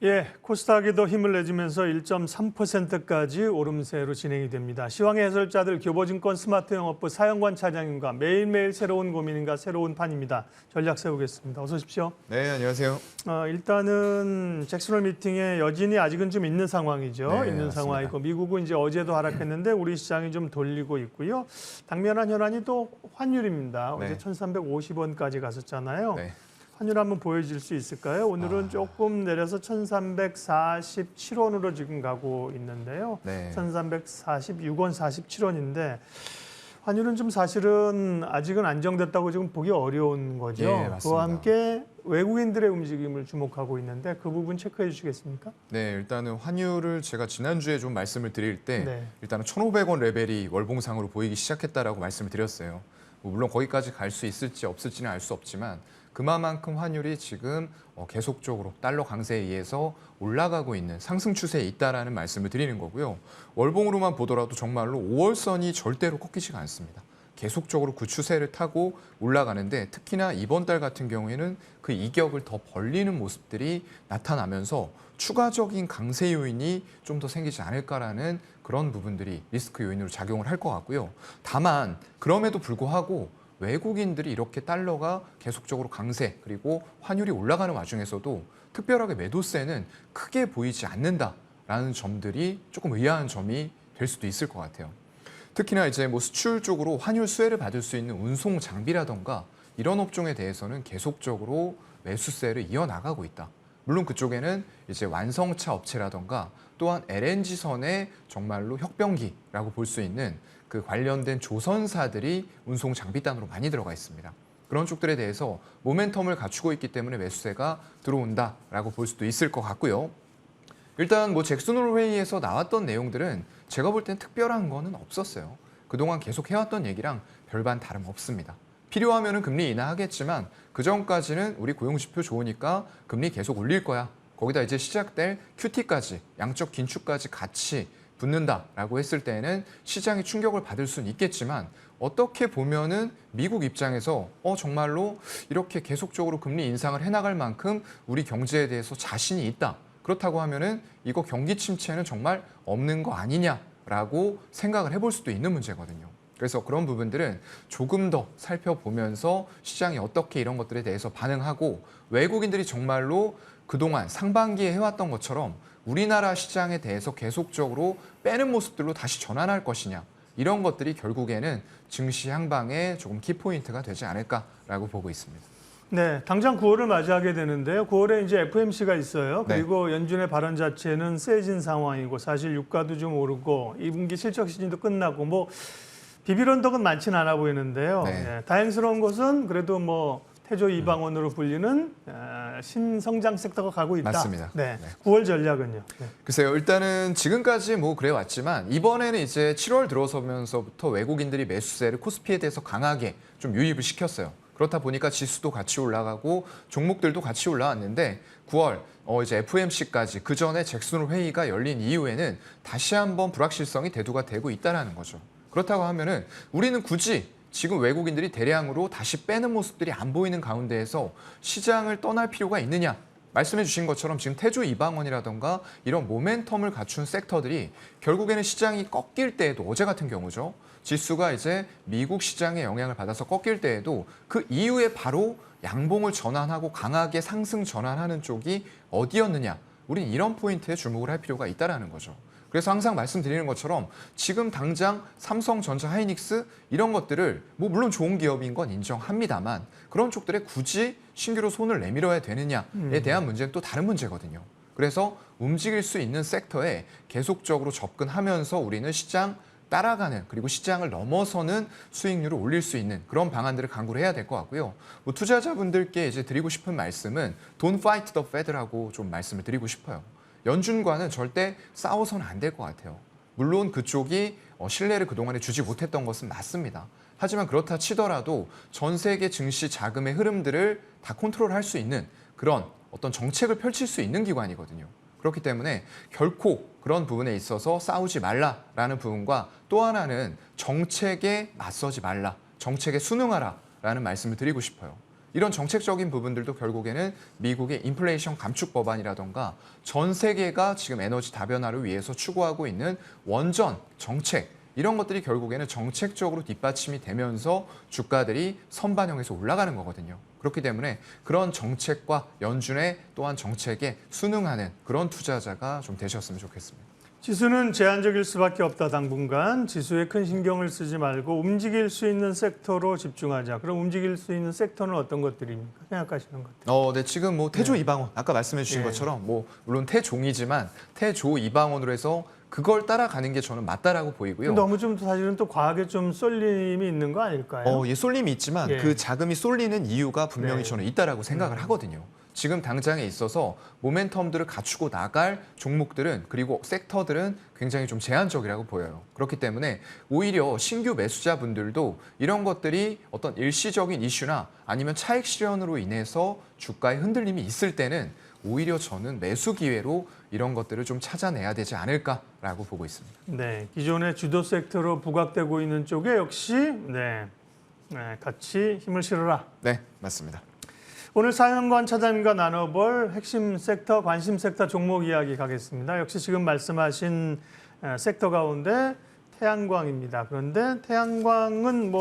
예, 코스닥이 힘을 내주면서 1.3%까지 오름세로 진행이 됩니다. 시황의 해설자들 교보증권 스마트영업부 사영관 차장님과 매일매일 새로운 고민인가 새로운 판입니다. 전략 세우겠습니다. 어서 오십시오. 네, 안녕하세요. 일단은 잭슨홀 미팅에 여진이 아직은 좀 있는 상황이죠. 네, 있는 맞습니다. 상황이고 미국은 이제 어제도 하락했는데 우리 시장이 좀 돌리고 있고요. 당면한 현안이 또 환율입니다. 어제 네. 1,350원까지 갔었잖아요. 네. 환율 한번 보여줄 수 있을까요? 오늘은 조금 내려서 1,347원으로 지금 가고 있는데요. 네. 1,346원 47원인데 환율은 좀 사실은 아직은 안정됐다고 지금 보기 어려운 거죠. 예, 맞습니다. 그와 함께 외국인들의 움직임을 주목하고 있는데 그 부분 체크해 주시겠습니까? 네, 일단은 환율을 제가 지난주에 좀 말씀을 드릴 때 네. 일단은 1,500원 레벨이 월봉상으로 보이기 시작했다라고 말씀을 드렸어요. 물론 거기까지 갈 수 있을지 없을지는 알 수 없지만 그만큼 환율이 지금 계속적으로 달러 강세에 의해서 올라가고 있는 상승 추세에 있다라는 말씀을 드리는 거고요. 월봉으로만 보더라도 정말로 5월선이 절대로 꺾이지가 않습니다. 계속적으로 그 추세를 타고 올라가는데 특히나 이번 달 같은 경우에는 그 이격을 더 벌리는 모습들이 나타나면서 추가적인 강세 요인이 좀 더 생기지 않을까라는 그런 부분들이 리스크 요인으로 작용을 할 것 같고요. 다만 그럼에도 불구하고 외국인들이 이렇게 달러가 계속적으로 강세 그리고 환율이 올라가는 와중에서도 특별하게 매도세는 크게 보이지 않는다라는 점들이 조금 의아한 점이 될 수도 있을 것 같아요. 특히나 이제 수출 쪽으로 환율 수혜를 받을 수 있는 운송 장비라던가 이런 업종에 대해서는 계속적으로 매수세를 이어나가고 있다. 물론 그쪽에는 이제 완성차 업체라던가 또한 LNG선의 정말로 혁병기라고 볼 수 있는 그 관련된 조선사들이 운송 장비단으로 많이 들어가 있습니다. 그런 쪽들에 대해서 모멘텀을 갖추고 있기 때문에 매수세가 들어온다라고 볼 수도 있을 것 같고요. 일단 잭슨홀 회의에서 나왔던 내용들은 제가 볼 땐 특별한 거는 없었어요. 그동안 계속 해왔던 얘기랑 별반 다름없습니다. 필요하면 금리 인하하겠지만 그 전까지는 우리 고용지표 좋으니까 금리 계속 올릴 거야. 거기다 이제 시작될 QT까지 양적 긴축까지 같이 붙는다라고 했을 때는 시장이 충격을 받을 수는 있겠지만 어떻게 보면은 미국 입장에서 정말로 이렇게 계속적으로 금리 인상을 해나갈 만큼 우리 경제에 대해서 자신이 있다. 그렇다고 하면은 이거 경기 침체는 정말 없는 거 아니냐라고 생각을 해볼 수도 있는 문제거든요. 그래서 그런 부분들은 조금 더 살펴보면서 시장이 어떻게 이런 것들에 대해서 반응하고 외국인들이 정말로 그동안 상반기에 해왔던 것처럼 우리나라 시장에 대해서 계속적으로 빼는 모습들로 다시 전환할 것이냐 이런 것들이 결국에는 증시 향방의 조금 키포인트가 되지 않을까라고 보고 있습니다. 네, 당장 9월을 맞이하게 되는데요. 9월에 이제 FOMC가 있어요. 네. 그리고 연준의 발언 자체는 세진 상황이고 사실 유가도 좀 오르고 2분기 실적 시즌도 끝나고 비빌 언덕은 많지는 않아 보이는데요. 네. 네, 다행스러운 것은 그래도 태조 이방원으로 불리는 신성장 섹터가 가고 있다. 맞습니다. 네. 네. 9월 전략은요. 네. 글쎄요. 일단은 지금까지 그래 왔지만 이번에는 이제 7월 들어서면서부터 외국인들이 매수세를 코스피에 대해서 강하게 좀 유입을 시켰어요. 그렇다 보니까 지수도 같이 올라가고 종목들도 같이 올라왔는데 9월 이제 FOMC까지 그 전에 잭슨홀 회의가 열린 이후에는 다시 한번 불확실성이 대두가 되고 있다는 거죠. 그렇다고 하면은 우리는 굳이 지금 외국인들이 대량으로 다시 빼는 모습들이 안 보이는 가운데에서 시장을 떠날 필요가 있느냐? 말씀해 주신 것처럼 지금 태조 이방원이라던가 이런 모멘텀을 갖춘 섹터들이 결국에는 시장이 꺾일 때에도 어제 같은 경우죠. 지수가 이제 미국 시장의 영향을 받아서 꺾일 때에도 그 이후에 바로 양봉을 전환하고 강하게 상승 전환하는 쪽이 어디였느냐? 우린 이런 포인트에 주목을 할 필요가 있다는 거죠. 그래서 항상 말씀드리는 것처럼 지금 당장 삼성전자, 하이닉스 이런 것들을 물론 좋은 기업인 건 인정합니다만 그런 쪽들에 굳이 신규로 손을 내밀어야 되느냐에 대한 문제는 또 다른 문제거든요. 그래서 움직일 수 있는 섹터에 계속적으로 접근하면서 우리는 시장 따라가는 그리고 시장을 넘어서는 수익률을 올릴 수 있는 그런 방안들을 강구를 해야 될 것 같고요. 투자자분들께 이제 드리고 싶은 말씀은 Don't fight the Fed라고 좀 말씀을 드리고 싶어요. 연준과는 절대 싸워서는 안 될 것 같아요. 물론 그쪽이 신뢰를 그동안에 주지 못했던 것은 맞습니다. 하지만 그렇다 치더라도 전 세계 증시 자금의 흐름들을 다 컨트롤할 수 있는 그런 어떤 정책을 펼칠 수 있는 기관이거든요. 그렇기 때문에 결코 그런 부분에 있어서 싸우지 말라라는 부분과 또 하나는 정책에 맞서지 말라. 정책에 순응하라라는 말씀을 드리고 싶어요. 이런 정책적인 부분들도 결국에는 미국의 인플레이션 감축 법안이라던가 전 세계가 지금 에너지 다변화를 위해서 추구하고 있는 원전 정책, 이런 것들이 결국에는 정책적으로 뒷받침이 되면서 주가들이 선반영해서 올라가는 거거든요. 그렇기 때문에 그런 정책과 연준의 또한 정책에 순응하는 그런 투자자가 좀 되셨으면 좋겠습니다. 지수는 제한적일 수밖에 없다. 당분간 지수에 큰 신경을 쓰지 말고 움직일 수 있는 섹터로 집중하자. 그럼 움직일 수 있는 섹터는 어떤 것들입니까? 생각하시는 것들. 네, 지금 뭐 태조 이방원 아까 말씀해 주신 예. 것처럼 뭐 물론 태종이지만 태조 이방원으로 해서 그걸 따라가는 게 저는 맞다라고 보이고요. 너무 좀 사실은 또 과하게 좀 쏠림이 있는 거 아닐까요? 예, 쏠림이 있지만 예. 그 자금이 쏠리는 이유가 분명히 네. 저는 있다라고 생각을 하거든요. 지금 당장에 있어서 모멘텀들을 갖추고 나갈 종목들은 그리고 섹터들은 굉장히 좀 제한적이라고 보여요. 그렇기 때문에 오히려 신규 매수자분들도 이런 것들이 어떤 일시적인 이슈나 아니면 차익 실현으로 인해서 주가의 흔들림이 있을 때는 오히려 저는 매수 기회로 이런 것들을 좀 찾아내야 되지 않을까라고 보고 있습니다. 네, 기존의 주도 섹터로 부각되고 있는 쪽에 역시 같이 힘을 실어라. 네, 맞습니다. 오늘 사연관 차장님과 나눠볼 핵심 섹터, 관심 섹터 종목 이야기 가겠습니다. 역시 지금 말씀하신 섹터 가운데 태양광입니다. 그런데 태양광은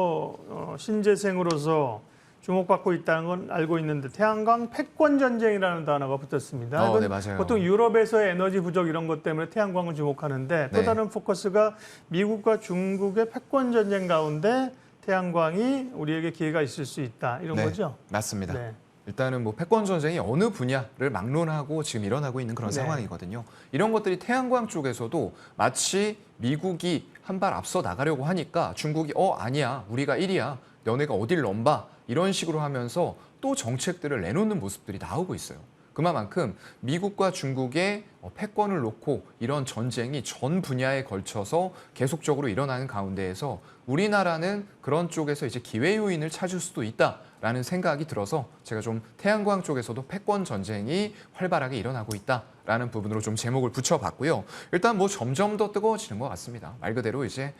신재생으로서 주목받고 있다는 건 알고 있는데 태양광 패권 전쟁이라는 단어가 붙었습니다. 네, 맞아요. 보통 유럽에서의 에너지 부족 이런 것 때문에 태양광을 주목하는데 또 네. 다른 포커스가 미국과 중국의 패권 전쟁 가운데 태양광이 우리에게 기회가 있을 수 있다 이런 네, 거죠? 맞습니다. 네. 일단은 뭐 패권 전쟁이 어느 분야를 막론하고 지금 일어나고 있는 그런 네. 상황이거든요. 이런 것들이 태양광 쪽에서도 마치 미국이 한 발 앞서 나가려고 하니까 중국이 아니야 우리가 1위야 너네가 어딜 넘봐 이런 식으로 하면서 또 정책들을 내놓는 모습들이 나오고 있어요. 그만큼 미국과 중국의 패권을 놓고 이런 전쟁이 전 분야에 걸쳐서 계속적으로 일어나는 가운데에서 우리나라는 그런 쪽에서 이제 기회 요인을 찾을 수도 있다라는 생각이 들어서 제가 좀 태양광 쪽에서도 패권 전쟁이 활발하게 일어나고 있다라는 부분으로 좀 제목을 붙여봤고요. 일단 뭐 점점 더 뜨거워지는 것 같습니다. 말 그대로 이제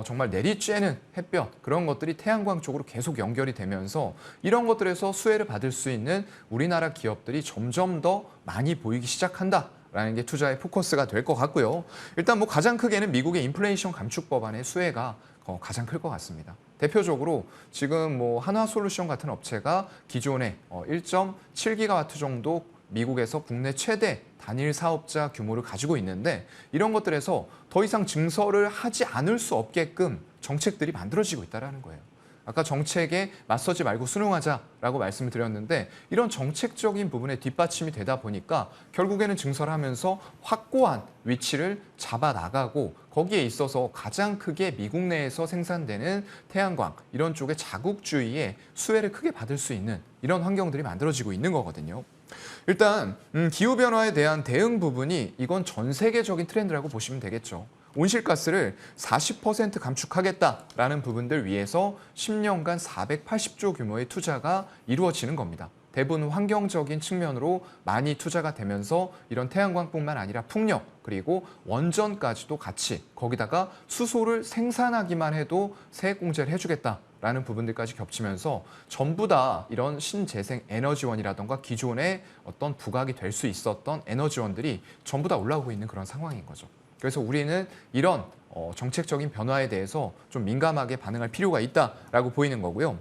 정말 내리쬐는 햇볕 그런 것들이 태양광 쪽으로 계속 연결이 되면서 이런 것들에서 수혜를 받을 수 있는 우리나라 기업들이 점점 더 많이 보이기 시작한다. 라는 게 투자의 포커스가 될 것 같고요. 일단 뭐 가장 크게는 미국의 인플레이션 감축 법안의 수혜가 가장 클 것 같습니다. 대표적으로 지금 뭐 한화솔루션 같은 업체가 기존에 1.7기가와트 정도 미국에서 국내 최대 단일 사업자 규모를 가지고 있는데 이런 것들에서 더 이상 증설을 하지 않을 수 없게끔 정책들이 만들어지고 있다는 거예요. 아까 정책에 맞서지 말고 순응하자라고 말씀을 드렸는데 이런 정책적인 부분에 뒷받침이 되다 보니까 결국에는 증설하면서 확고한 위치를 잡아 나가고 거기에 있어서 가장 크게 미국 내에서 생산되는 태양광 이런 쪽의 자국주의의 수혜를 크게 받을 수 있는 이런 환경들이 만들어지고 있는 거거든요. 일단 기후변화에 대한 대응 부분이 이건 전 세계적인 트렌드라고 보시면 되겠죠. 온실가스를 40% 감축하겠다라는 부분들 위해서 10년간 480조 규모의 투자가 이루어지는 겁니다. 대부분 환경적인 측면으로 많이 투자가 되면서 이런 태양광뿐만 아니라 풍력 그리고 원전까지도 같이 거기다가 수소를 생산하기만 해도 세액공제를 해주겠다라는 부분들까지 겹치면서 전부 다 이런 신재생 에너지원이라던가 기존의 어떤 부각이 될 수 있었던 에너지원들이 전부 다 올라오고 있는 그런 상황인 거죠. 그래서 우리는 이런 정책적인 변화에 대해서 좀 민감하게 반응할 필요가 있다라고 보이는 거고요.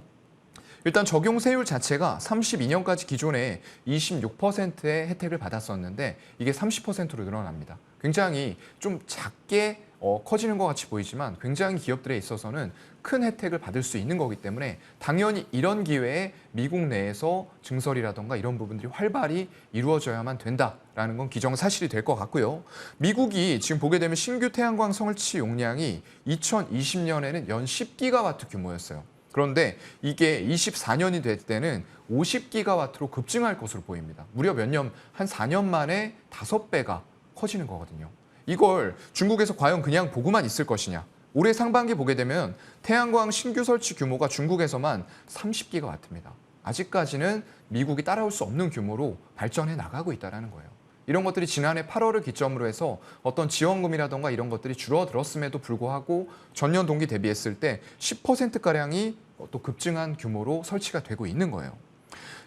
일단 적용세율 자체가 32년까지 기존에 26%의 혜택을 받았었는데 이게 30%로 늘어납니다. 굉장히 좀 작게 커지는 것 같이 보이지만 굉장히 기업들에 있어서는 큰 혜택을 받을 수 있는 거기 때문에 당연히 이런 기회에 미국 내에서 증설이라던가 이런 부분들이 활발히 이루어져야만 된다라는 건 기정사실이 될 것 같고요. 미국이 지금 보게 되면 신규 태양광 설치 용량이 2020년에는 연 10기가와트 규모였어요. 그런데 이게 24년이 될 때는 50기가와트로 급증할 것으로 보입니다. 무려 몇 년, 한 4년 만에 5배가 커지는 거거든요. 이걸 중국에서 과연 그냥 보고만 있을 것이냐. 올해 상반기 보게 되면 태양광 신규 설치 규모가 중국에서만 30기가와트입니다. 아직까지는 미국이 따라올 수 없는 규모로 발전해 나가고 있다는 거예요. 이런 것들이 지난해 8월을 기점으로 해서 어떤 지원금이라던가 이런 것들이 줄어들었음에도 불구하고 전년 동기 대비했을 때 10%가량이 또 급증한 규모로 설치가 되고 있는 거예요.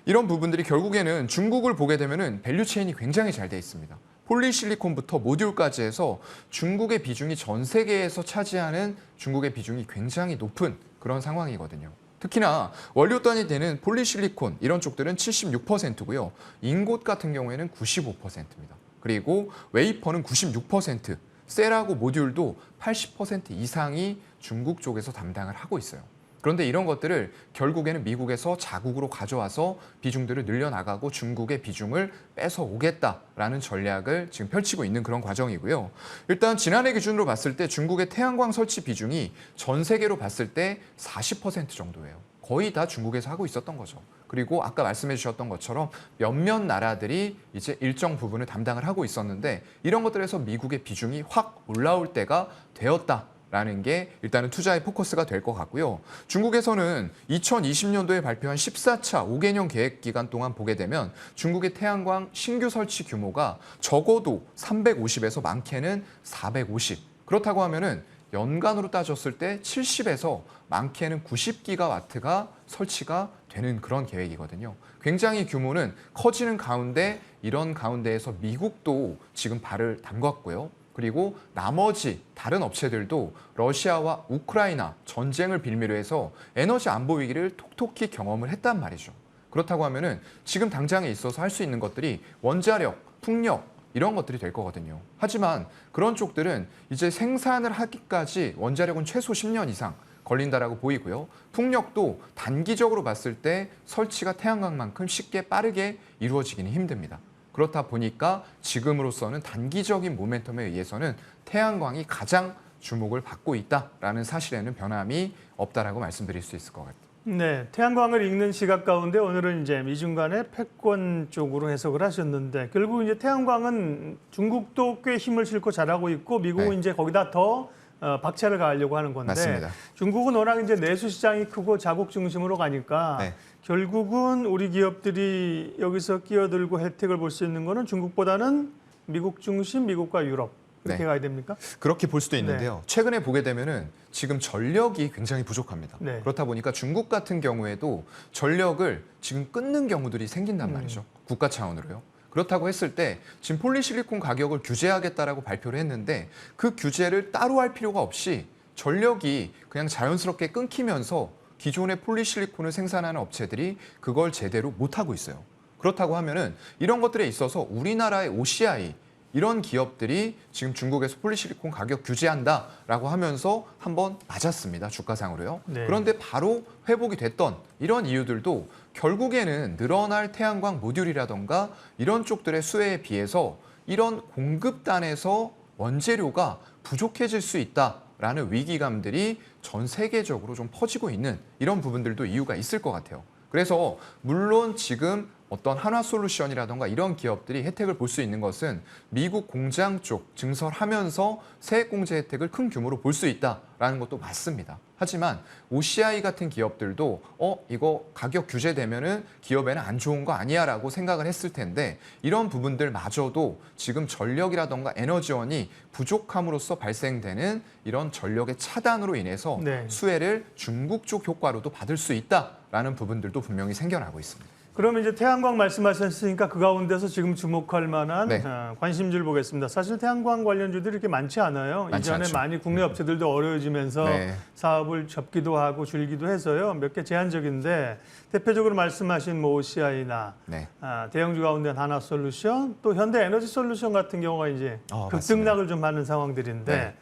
이런 부분들이 결국에는 중국을 보게 되면은 밸류체인이 굉장히 잘 돼 있습니다. 폴리실리콘부터 모듈까지 해서 중국의 비중이 전 세계에서 차지하는 중국의 비중이 굉장히 높은 그런 상황이거든요. 특히나 원료 단위 되는 폴리실리콘 이런 쪽들은 76%고요. 인곳 같은 경우에는 95%입니다. 그리고 웨이퍼는 96%, 셀하고 모듈도 80% 이상이 중국 쪽에서 담당을 하고 있어요. 그런데 이런 것들을 결국에는 미국에서 자국으로 가져와서 비중들을 늘려나가고 중국의 비중을 뺏어오겠다라는 전략을 지금 펼치고 있는 그런 과정이고요. 일단 지난해 기준으로 봤을 때 중국의 태양광 설치 비중이 전 세계로 봤을 때 40% 정도예요. 거의 다 중국에서 하고 있었던 거죠. 그리고 아까 말씀해 주셨던 것처럼 몇몇 나라들이 이제 일정 부분을 담당을 하고 있었는데 이런 것들에서 미국의 비중이 확 올라올 때가 되었다라는 게 일단은 투자의 포커스가 될 것 같고요. 중국에서는 2020년도에 발표한 14차 5개년 계획 기간 동안 보게 되면 중국의 태양광 신규 설치 규모가 적어도 350에서 많게는 450. 그렇다고 하면은 연간으로 따졌을 때 70에서 많게는 90기가와트가 설치가 되는 그런 계획이거든요. 굉장히 규모는 커지는 가운데 이런 가운데에서 미국도 지금 발을 담갔고요. 그리고 나머지 다른 업체들도 러시아와 우크라이나 전쟁을 빌미로 해서 에너지 안보 위기를 톡톡히 경험을 했단 말이죠. 그렇다고 하면은 지금 당장에 있어서 할 수 있는 것들이 원자력, 풍력 이런 것들이 될 거거든요. 하지만 그런 쪽들은 이제 생산을 하기까지 원자력은 최소 10년 이상 걸린다라고 보이고요. 풍력도 단기적으로 봤을 때 설치가 태양광만큼 쉽게 빠르게 이루어지기는 힘듭니다. 그렇다 보니까 지금으로서는 단기적인 모멘텀에 의해서는 태양광이 가장 주목을 받고 있다라는 사실에는 변함이 없다라고 말씀드릴 수 있을 것 같아요. 네, 태양광을 읽는 시각 가운데 오늘은 이제 미중 간의 패권 쪽으로 해석을 하셨는데 결국 이제 태양광은 중국도 꽤 힘을 실고 잘하고 있고 미국은 네. 이제 거기다 더 박차를 가하려고 하는 건데 맞습니다. 중국은 워낙 이제 내수 시장이 크고 자국 중심으로 가니까 네. 결국은 우리 기업들이 여기서 끼어들고 혜택을 볼 수 있는 거는 중국보다는 미국 중심, 미국과 유럽 그렇게 네. 가야 됩니까? 그렇게 볼 수도 있는데요. 최근에 보게 되면은 지금 전력이 굉장히 부족합니다. 네. 그렇다 보니까 중국 같은 경우에도 전력을 지금 끊는 경우들이 생긴단 말이죠. 국가 차원으로요. 그렇다고 했을 때 지금 폴리실리콘 가격을 규제하겠다라고 발표를 했는데 그 규제를 따로 할 필요가 없이 전력이 그냥 자연스럽게 끊기면서 기존의 폴리실리콘을 생산하는 업체들이 그걸 제대로 못하고 있어요. 그렇다고 하면은 이런 것들에 있어서 우리나라의 OCI 이런 기업들이 지금 중국에서 폴리실리콘 가격 규제한다라고 하면서 한번 맞았습니다. 주가상으로요. 네. 그런데 바로 회복이 됐던 이런 이유들도 결국에는 늘어날 태양광 모듈이라던가 이런 쪽들의 수혜에 비해서 이런 공급단에서 원재료가 부족해질 수 있다라는 위기감들이 전 세계적으로 좀 퍼지고 있는 이런 부분들도 이유가 있을 것 같아요. 그래서 물론 지금 어떤 한화솔루션이라던가 이런 기업들이 혜택을 볼 수 있는 것은 미국 공장 쪽 증설하면서 세액공제 혜택을 큰 규모로 볼 수 있다라는 것도 맞습니다. 하지만 OCI 같은 기업들도 이거 가격 규제되면은 기업에는 안 좋은 거 아니야라고 생각을 했을 텐데 이런 부분들마저도 지금 전력이라던가 에너지원이 부족함으로써 발생되는 이런 전력의 차단으로 인해서 네. 수혜를 중국 쪽 효과로도 받을 수 있다라는 부분들도 분명히 생겨나고 있습니다. 그러면 이제 태양광 말씀하셨으니까 그 가운데서 지금 주목할 만한 네. 관심주를 보겠습니다. 사실 태양광 관련주들이 이렇게 많지 않아요. 많지 이전에 않죠. 많이 국내 업체들도 어려워지면서 네. 사업을 접기도 하고 줄기도 해서요. 몇 개 제한적인데 대표적으로 말씀하신 뭐 OCI나 네. 대형주 가운데 하나솔루션 또 현대에너지솔루션 같은 경우가 이제 급등락을 좀 하는 상황들인데 네.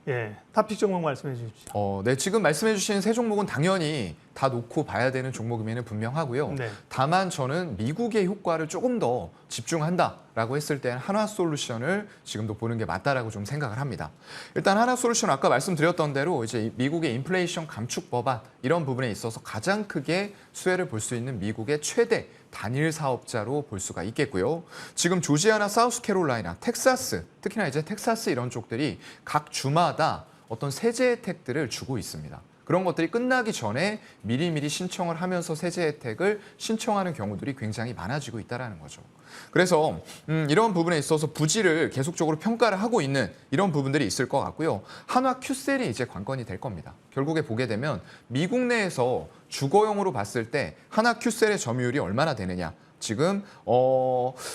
예, 탑픽 종목 말씀해 주십시오. 네, 지금 말씀해 주신 세 종목은 당연히 다 놓고 봐야 되는 종목임에는 분명하고요. 네. 다만 저는 미국의 효과를 조금 더 집중한다라고 했을 때는 한화솔루션을 지금도 보는 게 맞다라고 좀 생각을 합니다. 일단 한화솔루션 아까 말씀드렸던 대로 이제 미국의 인플레이션 감축 법안 이런 부분에 있어서 가장 크게 수혜를 볼 수 있는 미국의 최대 단일 사업자로 볼 수가 있겠고요. 지금 조지아나 사우스캐롤라이나, 텍사스, 특히나 이제 텍사스 이런 쪽들이 각 주마다 어떤 세제 혜택들을 주고 있습니다. 그런 것들이 끝나기 전에 미리미리 신청을 하면서 세제 혜택을 신청하는 경우들이 굉장히 많아지고 있다는 거죠. 그래서 이런 부분에 있어서 부지를 계속적으로 평가를 하고 있는 이런 부분들이 있을 것 같고요. 한화 큐셀이 이제 관건이 될 겁니다. 결국에 보게 되면 미국 내에서 주거용으로 봤을 때 한화 큐셀의 점유율이 얼마나 되느냐. 지금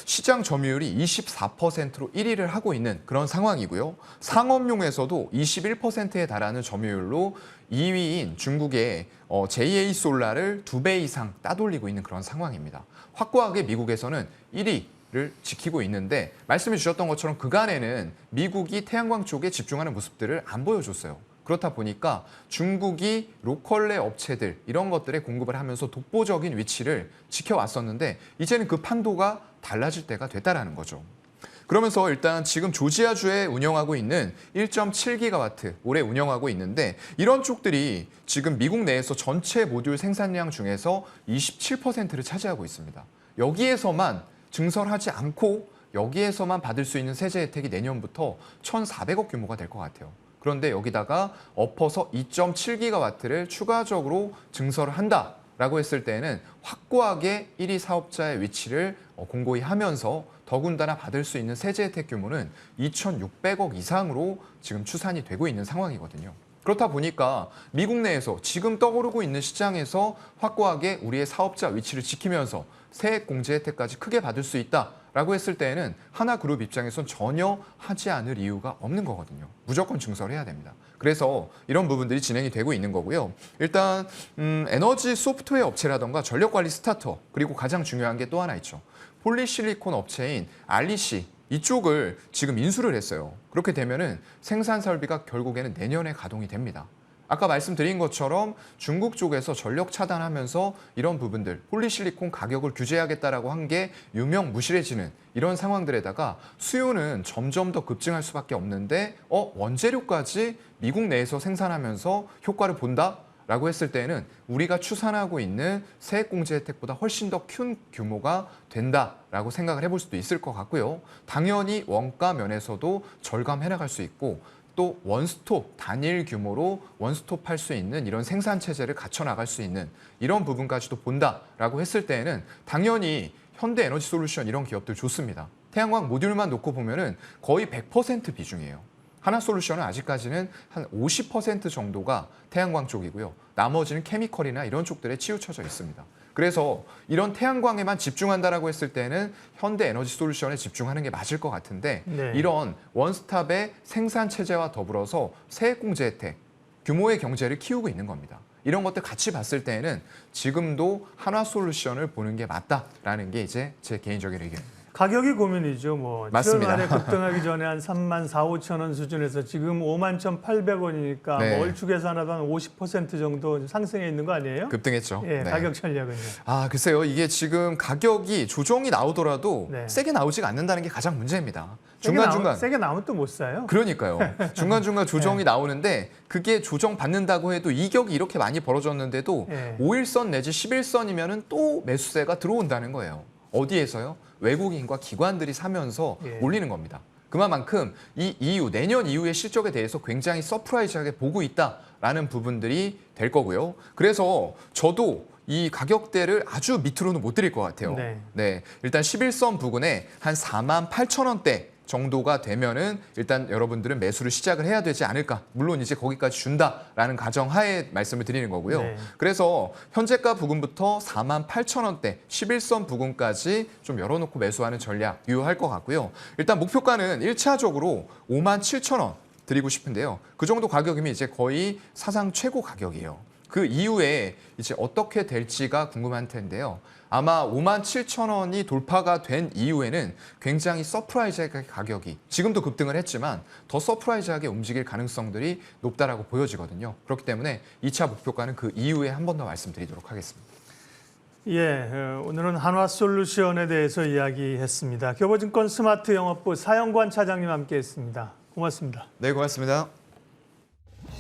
시장 점유율이 24%로 1위를 하고 있는 그런 상황이고요. 상업용에서도 21%에 달하는 점유율로 2위인 중국의 JA솔라를 2배 이상 따돌리고 있는 그런 상황입니다. 확고하게 미국에서는 1위를 지키고 있는데 말씀해 주셨던 것처럼 그간에는 미국이 태양광 쪽에 집중하는 모습들을 안 보여줬어요. 그렇다 보니까 중국이 로컬 내 업체들 이런 것들에 공급을 하면서 독보적인 위치를 지켜왔었는데 이제는 그 판도가 달라질 때가 됐다라는 거죠. 그러면서 일단 지금 조지아주에 운영하고 있는 1.7기가와트 올해 운영하고 있는데 이런 쪽들이 지금 미국 내에서 전체 모듈 생산량 중에서 27%를 차지하고 있습니다. 여기에서만 증설하지 않고 여기에서만 받을 수 있는 세제 혜택이 내년부터 1,400억 규모가 될 것 같아요. 그런데 여기다가 엎어서 2.7기가와트를 추가적으로 증설을 한다라고 했을 때에는 확고하게 1위 사업자의 위치를 공고히 하면서 더군다나 받을 수 있는 세제 혜택 규모는 2,600억 이상으로 지금 추산이 되고 있는 상황이거든요. 그렇다 보니까 미국 내에서 지금 떠오르고 있는 시장에서 확고하게 우리의 사업자 위치를 지키면서 세액 공제 혜택까지 크게 받을 수 있다라고 했을 때에는 하나그룹 입장에선 전혀 하지 않을 이유가 없는 거거든요. 무조건 증설해야 됩니다. 그래서 이런 부분들이 진행이 되고 있는 거고요. 일단 에너지 소프트웨어 업체라던가 전력관리 스타트업 그리고 가장 중요한 게 또 하나 있죠. 폴리실리콘 업체인 알리시 이쪽을 지금 인수를 했어요. 그렇게 되면은 생산 설비가 결국에는 내년에 가동이 됩니다. 아까 말씀드린 것처럼 중국 쪽에서 전력 차단하면서 이런 부분들 폴리실리콘 가격을 규제하겠다라고 한 게 유명무실해지는 이런 상황들에다가 수요는 점점 더 급증할 수밖에 없는데 원재료까지 미국 내에서 생산하면서 효과를 본다? 라고 했을 때는 우리가 추산하고 있는 세액공제 혜택보다 훨씬 더 큰 규모가 된다라고 생각을 해볼 수도 있을 것 같고요. 당연히 원가 면에서도 절감해 나갈 수 있고 또 원스톱 단일 규모로 원스톱 할 수 있는 이런 생산 체제를 갖춰 나갈 수 있는 이런 부분까지도 본다라고 했을 때에는 당연히 현대에너지솔루션 이런 기업들 좋습니다. 태양광 모듈만 놓고 보면은 거의 100% 비중이에요. 하나솔루션은 아직까지는 한 50% 정도가 태양광 쪽이고요. 나머지는 케미컬이나 이런 쪽들에 치우쳐져 있습니다. 그래서 이런 태양광에만 집중한다라고 했을 때는 현대에너지솔루션에 집중하는 게 맞을 것 같은데 네. 이런 원스톱의 생산 체제와 더불어서 세액공제 혜택, 규모의 경제를 키우고 있는 겁니다. 이런 것들 같이 봤을 때는 지금도 한화솔루션을 보는 게 맞다라는 게 이제 제 개인적인 의견입니다. 가격이 고민이죠. 뭐 7월 맞습니다. 말에 급등하기 전에 한 3만 4, 5천 원 수준에서 지금 5만 1,800원이니까 네. 뭐 얼추 계산하도 한 50% 정도 상승해 있는 거 아니에요? 급등했죠. 예, 네. 가격 전략은요. 글쎄요. 이게 지금 가격이 조정이 나오더라도 네. 세게 나오지가 않는다는 게 가장 문제입니다. 세게 중간중간. 세게 나오면 또 못 사요. 그러니까요. 중간중간 조정이 네. 나오는데 그게 조정 받는다고 해도 이격이 이렇게 많이 벌어졌는데도 네. 5일선 내지 11선이면 또 매수세가 들어온다는 거예요. 어디에서요? 외국인과 기관들이 사면서 예. 올리는 겁니다. 그만큼 이 이후 내년 이후의 실적에 대해서 굉장히 서프라이즈하게 보고 있다라는 부분들이 될 거고요. 그래서 저도 이 가격대를 아주 밑으로는 못 드릴 것 같아요. 네. 일단 11선 부근에 한 4만 8천 원대 정도가 되면은 일단 여러분들은 매수를 시작을 해야 되지 않을까. 물론 이제 거기까지 준다라는 가정하에 말씀을 드리는 거고요. 네. 그래서 현재가 부근부터 4만 8천 원대 11선 부근까지 좀 열어놓고 매수하는 전략 유효할 것 같고요. 일단 목표가는 1차적으로 5만 7천 원 드리고 싶은데요. 그 정도 가격이면 이제 거의 사상 최고 가격이에요. 그 이후에 이제 어떻게 될지가 궁금한 텐데요. 아마 5만 7천 원이 돌파가 된 이후에는 굉장히 서프라이즈하게 가격이 지금도 급등을 했지만 더 서프라이즈하게 움직일 가능성들이 높다라고 보여지거든요. 그렇기 때문에 2차 목표가는 그 이후에 한 번 더 말씀드리도록 하겠습니다. 예, 오늘은 한화솔루션에 대해서 이야기했습니다. 교보증권 스마트 영업부 사영관 차장님 함께했습니다. 고맙습니다. 네, 고맙습니다.